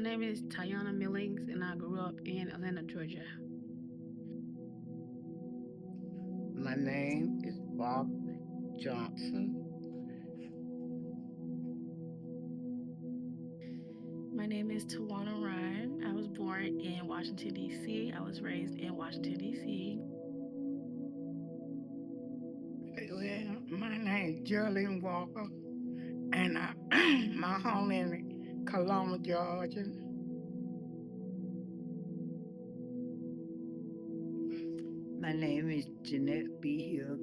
name is Tayana Millings, and I grew up in Atlanta, Georgia. My name is Bob Johnson. My name is Tawana Ryan. I was born in Washington, D.C. I was raised in Washington, D.C. Well, my name is Geraldine Walker, and my home in Coloma, Georgia. My name is Jeanette B. Hill.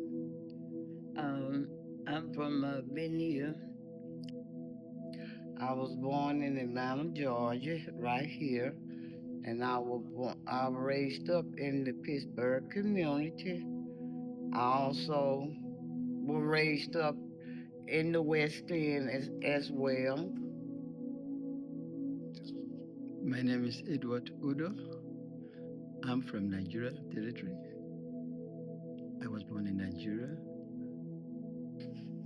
I'm from Benia. I was born in Atlanta, Georgia, right here, and I was raised up in the Pittsburgh community. I also was raised up in the West End as well. My name is Edward Udo. I'm from Nigeria territory. I was born in Nigeria.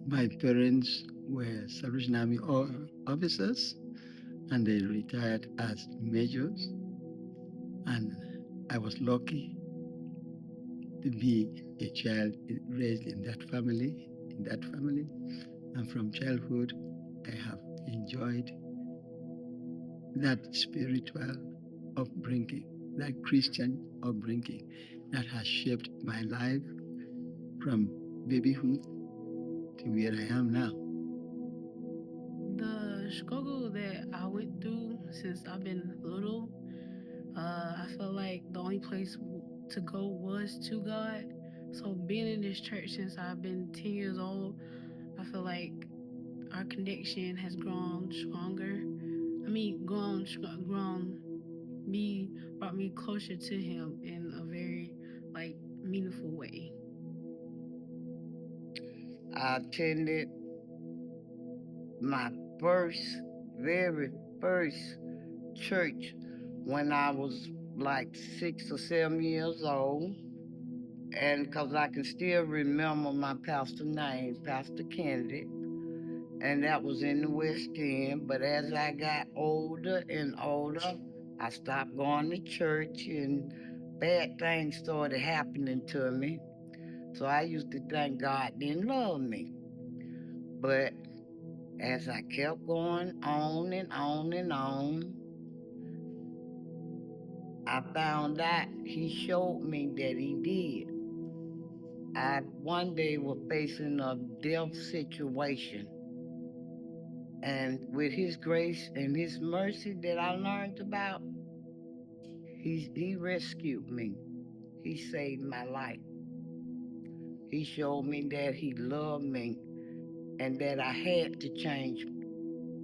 My parents were Salvation Army officers and they retired as majors. And I was lucky to be a child raised in that family. And from childhood, I have enjoyed that spiritual upbringing, that Christian upbringing that has shaped my life from babyhood to where I am now. The struggle that I went through since I've been little, I felt like the only place to go was to God. So being in this church since I've been 10 years old, I feel like our connection has grown stronger. I mean, grown me, brought me closer to Him in a very like meaningful way. I attended my first, very first church when I was like 6 or 7 years old. And because I can still remember my pastor name, Pastor Kennedy, and that was in the West End. But as I got older and older, I stopped going to church and bad things started happening to me. So I used to think God didn't love me. But as I kept going on and on and on, I found out He showed me that He did. I one day was facing a death situation. And with His grace and His mercy that I learned about, He rescued me. He saved my life. He showed me that He loved me and that I had to change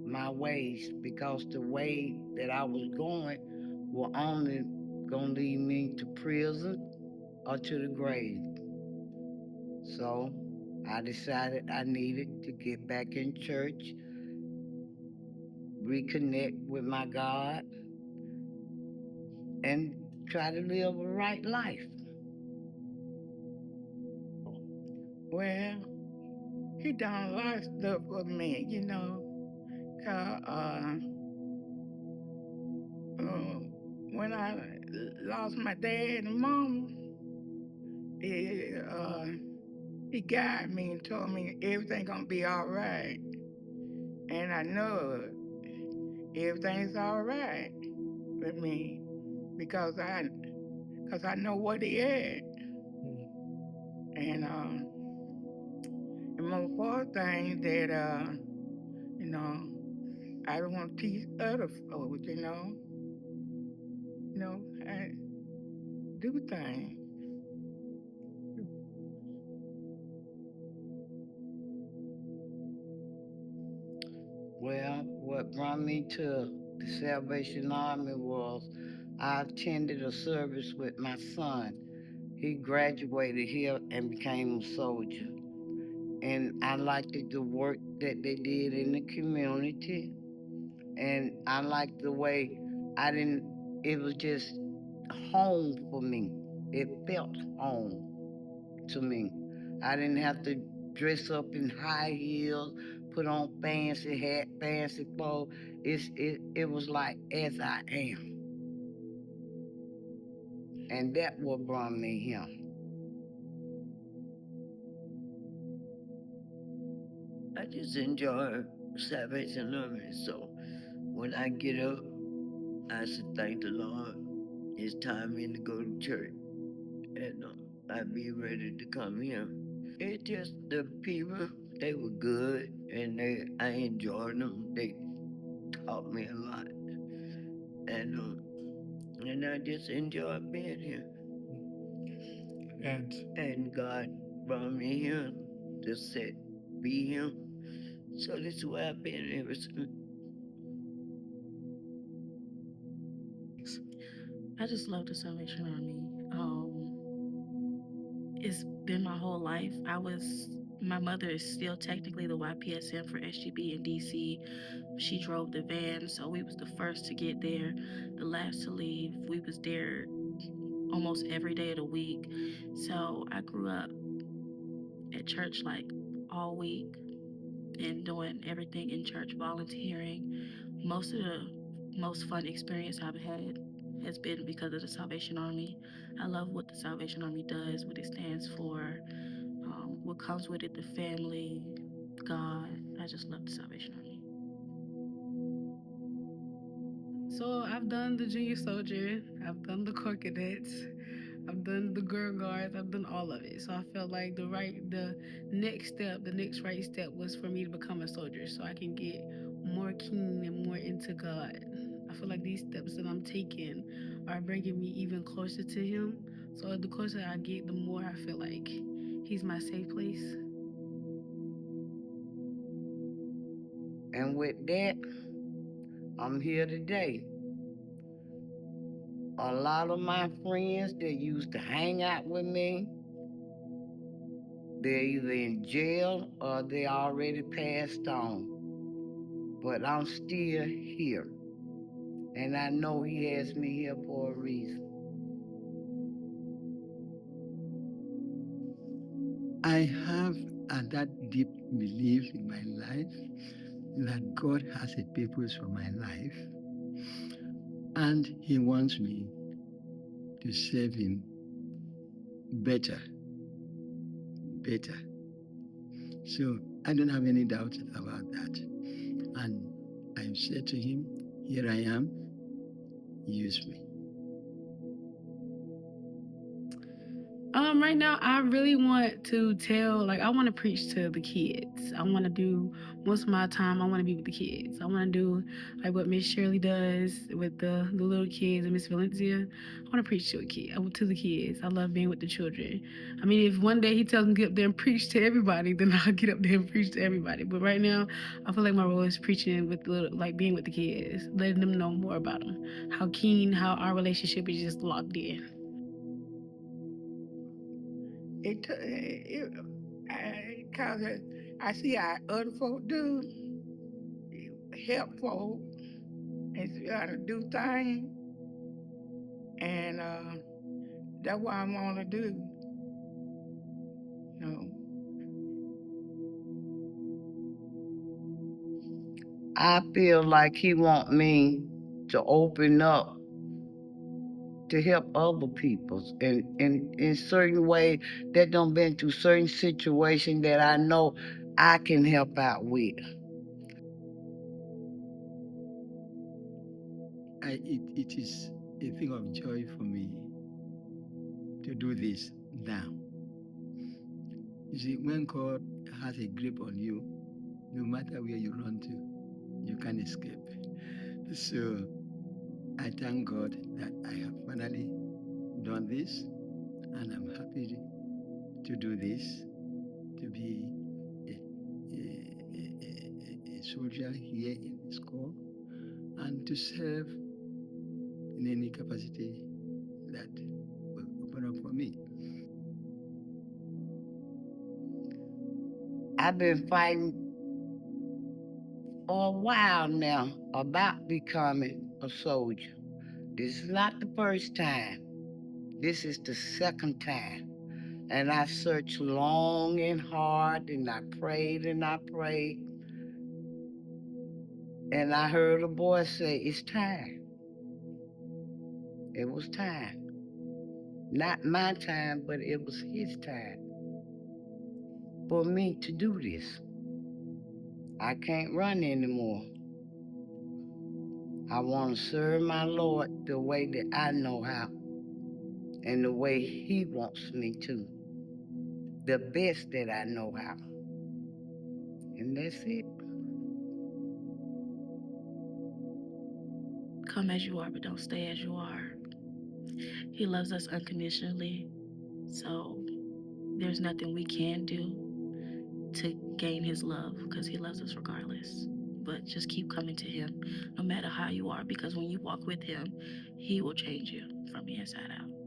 my ways because the way that I was going were only going to lead me to prison or to the grave. So I decided I needed to get back in church, reconnect with my God, and try to live a right life. Well, he done a lot of stuff for me, 'cause, when I lost my dad and mom, he, uh, he guided me and told me everything gonna be all right. And I know everything's all right with me because I know what he had. And the most important thing that you know, I don't want to teach other folks, I do things. Well, what brought me to the Salvation Army was I attended a service with my son. He graduated here and became a soldier. And I liked the work that they did in the community. And I liked the way it was just home for me. It felt home to me. I didn't have to dress up in high heels, put on fancy hat, fancy clothes. It was like as I am. And that what brought me here. I just enjoy Salvation Army. So when I get up, I should thank the Lord. It's time in to go to church, and I be ready to come here. It just the people, they were good, and I enjoyed them. They taught me a lot, and I just enjoyed being here. And God brought me here to set be here. So this is where I've been ever since. I just love the Salvation Army. It's been my whole life. My mother is still technically the YPSM for SGB in DC. She drove the van, so we was the first to get there, the last to leave. We was there almost every day of the week. So I grew up at church like all week and doing everything in church, volunteering. Most of the most fun experience I've had has been because of the Salvation Army. I love what the Salvation Army does, what it stands for, what comes with it, the family, God. I just love the Salvation Army. So I've done the junior soldier, I've done the corps cadets, I've done the girl guards, I've done all of it. So I felt like the next step, the next right step was for me to become a soldier so I can get more keen and more into God. I feel like these steps that I'm taking are bringing me even closer to Him. So the closer I get, the more I feel like He's my safe place. And with that, I'm here today. A lot of my friends that used to hang out with me, they're either in jail or they already passed on. But I'm still here. And I know He has me here for a reason. I have that deep belief in my life that God has a purpose for my life and He wants me to serve Him better. Better. So I don't have any doubt about that. And I've said to Him, here I am, use me. Right now, I really want to I want to preach to the kids. I want to do most of my time. I want to be with the kids. I want to do like what Miss Shirley does with the little kids and Miss Valencia. I want to preach to the kids. I love being with the children. I mean, if one day he tells me to get up there and preach to everybody, then I'll get up there and preach to everybody. But right now, I feel like my role is preaching with being with the kids, letting them know more about them, how our relationship is just locked in. Cause I see how other folk do, help folk and try to do things, and that's what I want to do. You know, I feel like He want me to open up to help other people in certain ways that done been through certain situations that I know I can help out with. It is a thing of joy for me to do this now. You see, when God has a grip on you, no matter where you run to, you can't escape. So I thank God that I have finally done this, and I'm happy to do this, to be a, a soldier here in this corps, and to serve in any capacity that will open up for me. I've been fighting for a while now about becoming a soldier. This is not the first time. This is the second time. And I searched long and hard and I prayed and I prayed. And I heard a voice say, it's time. It was time. Not my time, but it was his time for me to do this. I can't run anymore. I want to serve my Lord the way that I know how and the way he wants me to. The best that I know how. And that's it. Come as you are, but don't stay as you are. He loves us unconditionally. So there's nothing we can do to gain his love because he loves us regardless. But just keep coming to him no matter how you are, because when you walk with him, he will change you from the inside out.